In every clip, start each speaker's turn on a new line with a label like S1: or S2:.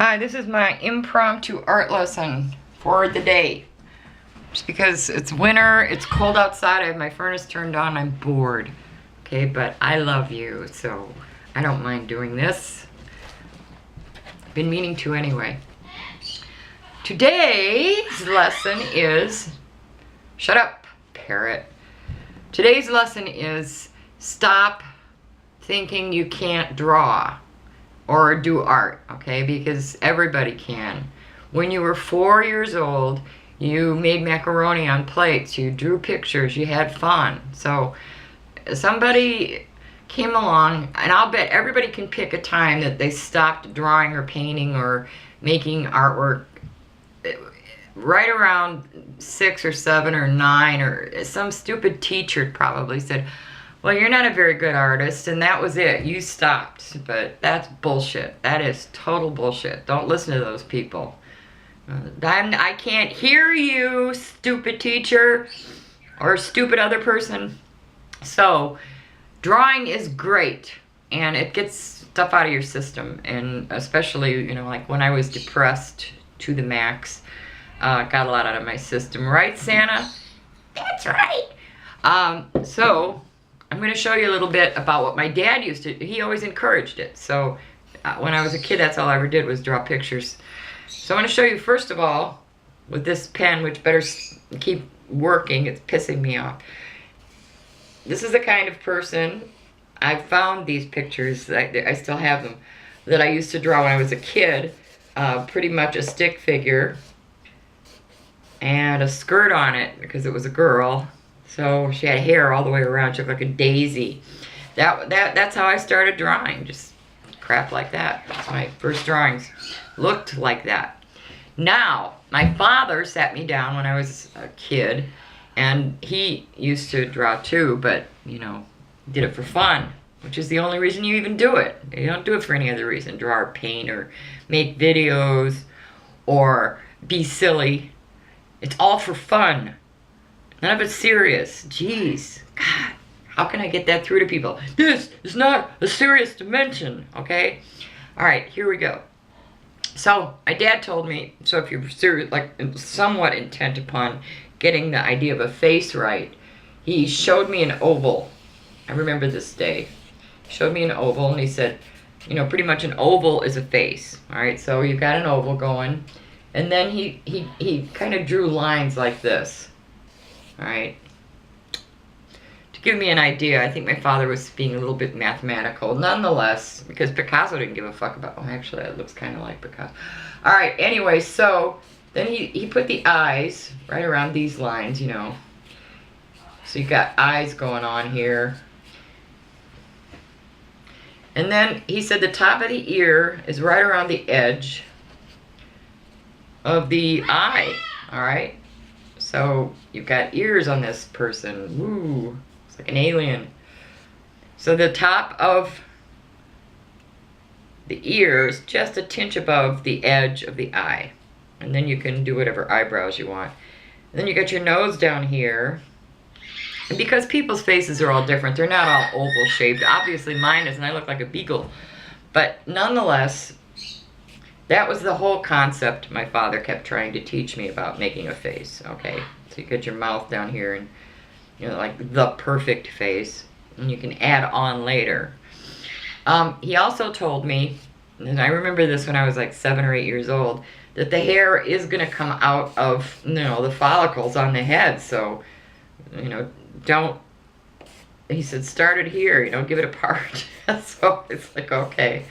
S1: Hi, this is my impromptu art lesson for the day. Just because it's winter, it's cold outside, I have my furnace turned on, I'm bored. Okay, but I love you, so I don't mind doing this. Been meaning to anyway. Today's lesson is, shut up, parrot. Today's lesson is stop thinking you can't draw or do art, okay? Because everybody can. When you were 4 years old, you made macaroni on plates, you drew pictures, you had fun. So somebody came along, and I'll bet everybody can pick a time that they stopped drawing or painting or making artwork right around 6 or 7 or 9, or some stupid teacher probably said, well, you're not a very good artist, and that was it. You stopped. But that's bullshit. That is total bullshit. Don't listen to those people. I can't hear you, stupid teacher, or stupid other person. So, drawing is great, and it gets stuff out of your system, and especially, you know, like when I was depressed to the max, got a lot out of my system. Right, Santa? That's right. So I'm going to show you a little bit about what my dad used to do. He always encouraged it. So when I was a kid, that's all I ever did was draw pictures. So I'm going to show you, first of all, with this pen, which better keep working. It's pissing me off. This is the kind of person, I found these pictures, I still have them, that I used to draw when I was a kid. Pretty much a stick figure and a skirt on it because it was a girl. So she had hair all the way around. She looked like a daisy. That's how I started drawing. Just crap like that. That's my first drawings. Looked like that. Now, my father sat me down when I was a kid, and he used to draw too, but, you know, did it for fun, which is the only reason you even do it. You don't do it for any other reason. Draw or paint or make videos or be silly. It's all for fun. None of it's serious. Jeez. God, how can I get that through to people? This is not a serious dimension, okay? All right, here we go. So, my dad told me, so if you're serious, like somewhat intent upon getting the idea of a face right, he showed me an oval. I remember this day. He showed me an oval, and he said, you know, pretty much an oval is a face. All right, so you've got an oval going, and then he kind of drew lines like this. All right. To give me an idea, I think my father was being a little bit mathematical. Nonetheless, because Picasso didn't give a fuck about, oh, actually, that looks kind of like Picasso. All right, anyway, so then he put the eyes right around these lines, you know. So you got eyes going on here. And then he said the top of the ear is right around the edge of the eye, all right? So you've got ears on this person. Woo, it's like an alien. So the top of the ear is just a tinge above the edge of the eye. And then you can do whatever eyebrows you want. And then you got your nose down here. And because people's faces are all different, they're not all oval shaped. Obviously mine is, and I look like a beagle. But nonetheless, that was the whole concept my father kept trying to teach me about making a face, okay? So you get your mouth down here and, you know, like the perfect face. And you can add on later. He also told me, and I remember this when I was like 7 or 8 years old, that the hair is going to come out of, you know, the follicles on the head. So, you know, don't, he said, start it here, you know, give it a part. So it's like, okay.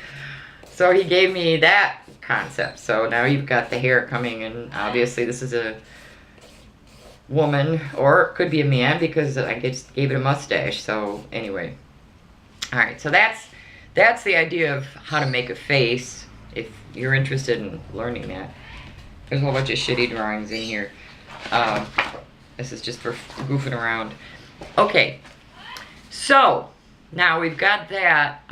S1: So he gave me that concept. So now you've got the hair coming, and obviously this is a woman, or it could be a man because I just gave it a mustache. So anyway, all right, so that's the idea of how to make a face if you're interested in learning that. There's a whole bunch of shitty drawings in here. This is just for goofing around. Okay, so now we've got that.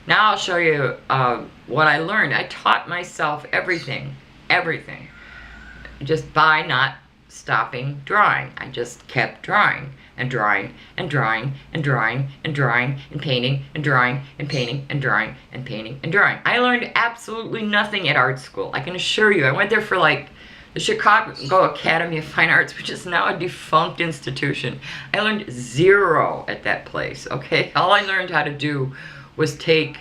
S1: Now I'll show you what I learned. I taught myself everything, just by not stopping drawing. I just kept drawing. and drawing and drawing and drawing and drawing and painting and drawing and painting and drawing and painting and drawing. I learned absolutely nothing at art school. I can assure you. I went there for like the Chicago Academy of Fine Arts, which is now a defunct institution. I learned zero at that place, okay? All I learned how to do was take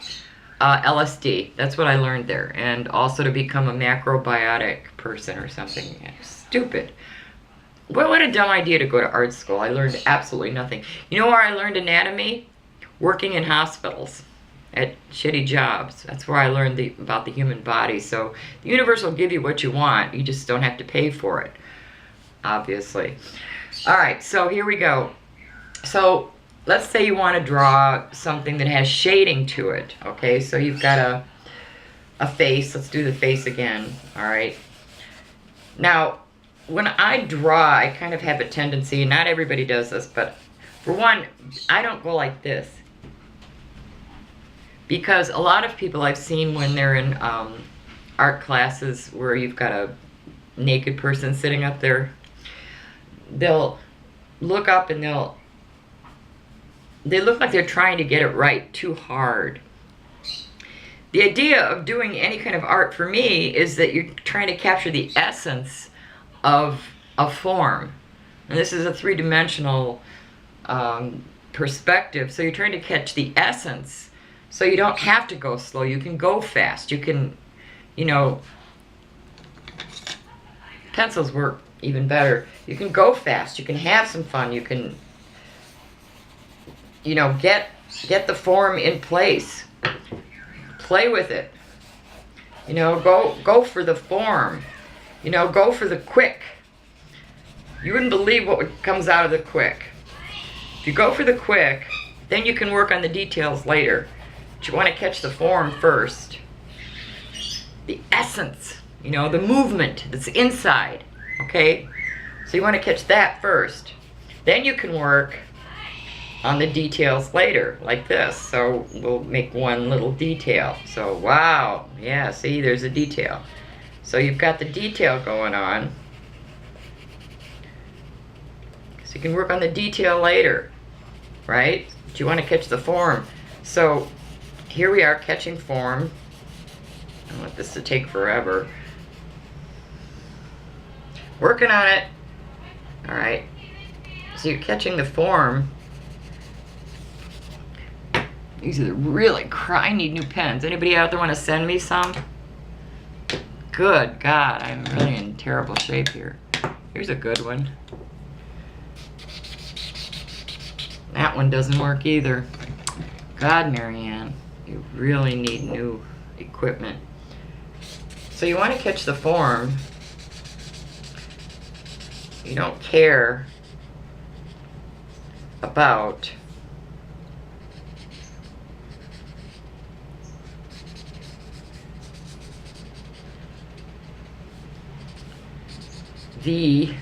S1: LSD. That's what I learned there. And also to become a macrobiotic person or something. Yeah, stupid. Well, what a dumb idea to go to art school. I learned absolutely nothing. You know where I learned anatomy? Working in hospitals at shitty jobs. That's where I learned about the human body. So the universe will give you what you want. You just don't have to pay for it, obviously. All right, so here we go. So let's say you want to draw something that has shading to it. Okay, so you've got a face. Let's do the face again. All right. Now, when I draw, I kind of have a tendency, not everybody does this, but for one, I don't go like this. Because a lot of people I've seen when they're in art classes where you've got a naked person sitting up there, they'll look up and they look like they're trying to get it right too hard. The idea of doing any kind of art for me is that you're trying to capture the essence of a form. And this is a three-dimensional perspective, so you're trying to catch the essence. So you don't have to go slow. You can go fast. You can, you know, pencils work even better. You can go fast. You can have some fun. You can, you know, get the form in place. Play with it. You know, go for the form. You know, go for the quick. You wouldn't believe what comes out of the quick. If you go for the quick, then you can work on the details later. But you want to catch the form first. The essence, you know, the movement that's inside, okay? So you want to catch that first. Then you can work on the details later, like this. So we'll make one little detail. So, wow, yeah, see, there's a detail. So you've got the detail going on. So you can work on the detail later, right? But you want to catch the form. So here we are catching form. I don't want this to take forever. Working on it. All right. So you're catching the form. These are the really I need new pens. Anybody out there want to send me some? Good God, I'm really in terrible shape here. Here's a good one. That one doesn't work either. God, Marianne, you really need new equipment. So you want to catch the form. You don't care about the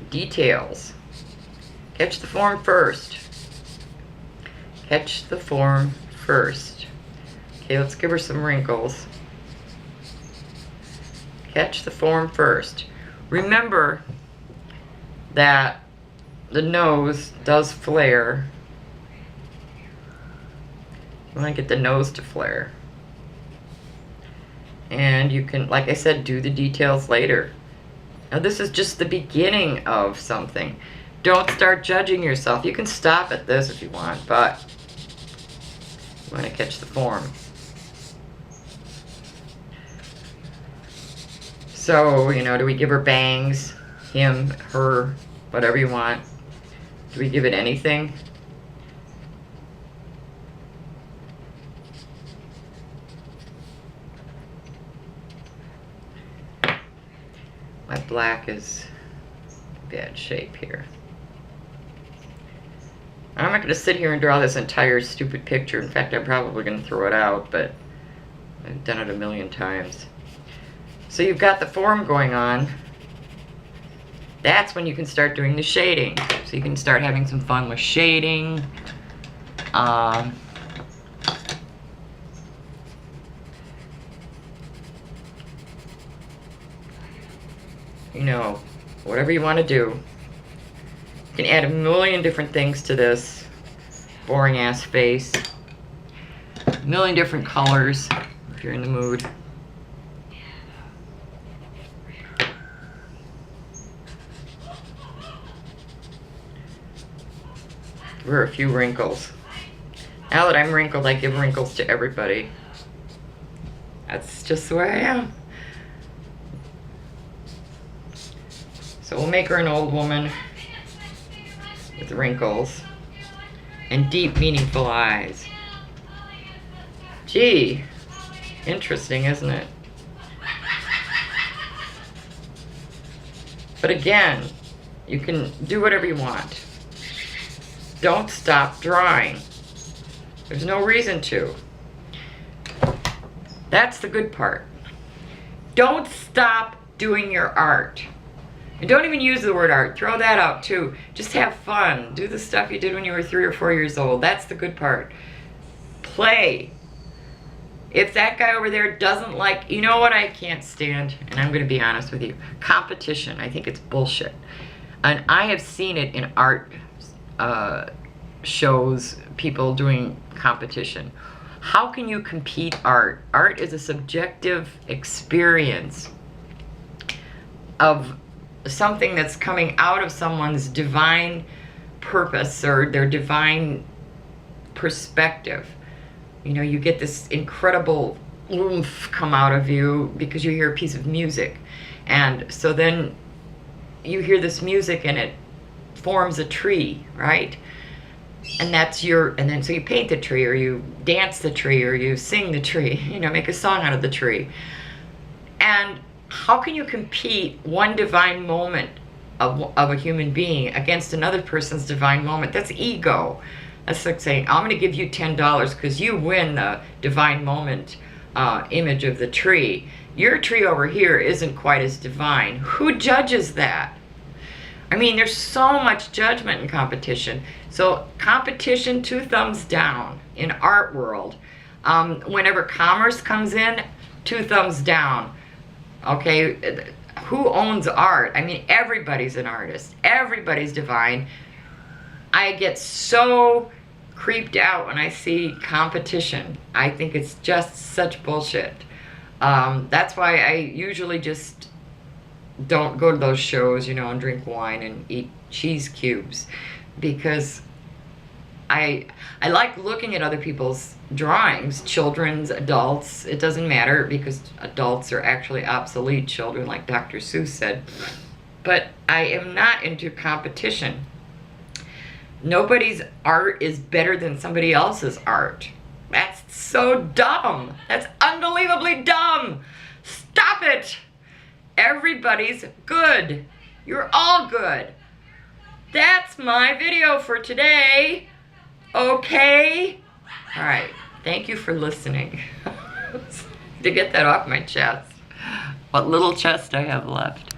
S1: details. Catch the form first. Catch the form first. Okay, let's give her some wrinkles. Catch the form first. Remember that the nose does flare. You want to get the nose to flare. And you can, like I said, do the details later. Now this is just the beginning of something. Don't start judging yourself. You can stop at this if you want, but you want to catch the form. So, you know, do we give her bangs? Him, her, whatever you want. Do we give it anything? My black is in bad shape here. I'm not going to sit here and draw this entire stupid picture. In fact, I'm probably going to throw it out, but I've done it a million times. So you've got the form going on. That's when you can start doing the shading. So you can start having some fun with shading. You know, whatever you want to do. You can add a million different things to this boring ass face. A million different colors if you're in the mood. There are a few wrinkles. Now that I'm wrinkled, I give wrinkles to everybody. That's just the way I am. So we'll make her an old woman with wrinkles and deep, meaningful eyes. Gee, interesting, isn't it? But again, you can do whatever you want. Don't stop drawing. There's no reason to. That's the good part. Don't stop doing your art. And don't even use the word art. Throw that out too. Just have fun. Do the stuff you did when you were 3 or 4 years old. That's the good part. Play. If that guy over there doesn't like, you know what I can't stand, and I'm going to be honest with you, competition. I think it's bullshit. And I have seen it in art shows, people doing competition. How can you compete art? Art is a subjective experience of something that's coming out of someone's divine purpose or their divine perspective. You know, you get this incredible oomph come out of you because you hear a piece of music. And so then you hear this music and it forms a tree, right? And that's your, and then so you paint the tree or you dance the tree or you sing the tree, you know, make a song out of the tree. And how can you compete one divine moment of a human being against another person's divine moment? That's ego. That's like saying, I'm going to give you $10 because you win the divine moment image of the tree. Your tree over here isn't quite as divine. Who judges that? I mean, there's so much judgment in competition. So competition, 2 thumbs down in art world. Whenever commerce comes in, 2 thumbs down. Okay, who owns art? I mean, everybody's an artist. Everybody's divine. I get so creeped out when I see competition. I think it's just such bullshit. That's why I usually just don't go to those shows, you know, and drink wine and eat cheese cubes, because I like looking at other people's drawings, children's, adults, it doesn't matter, because adults are actually obsolete children, like Dr. Seuss said. But I am not into competition. Nobody's art is better than somebody else's art. That's so dumb. That's unbelievably dumb. Stop it. Everybody's good. You're all good. That's my video for today. Okay? All right. Thank you for listening. To get that off my chest. What little chest I have left.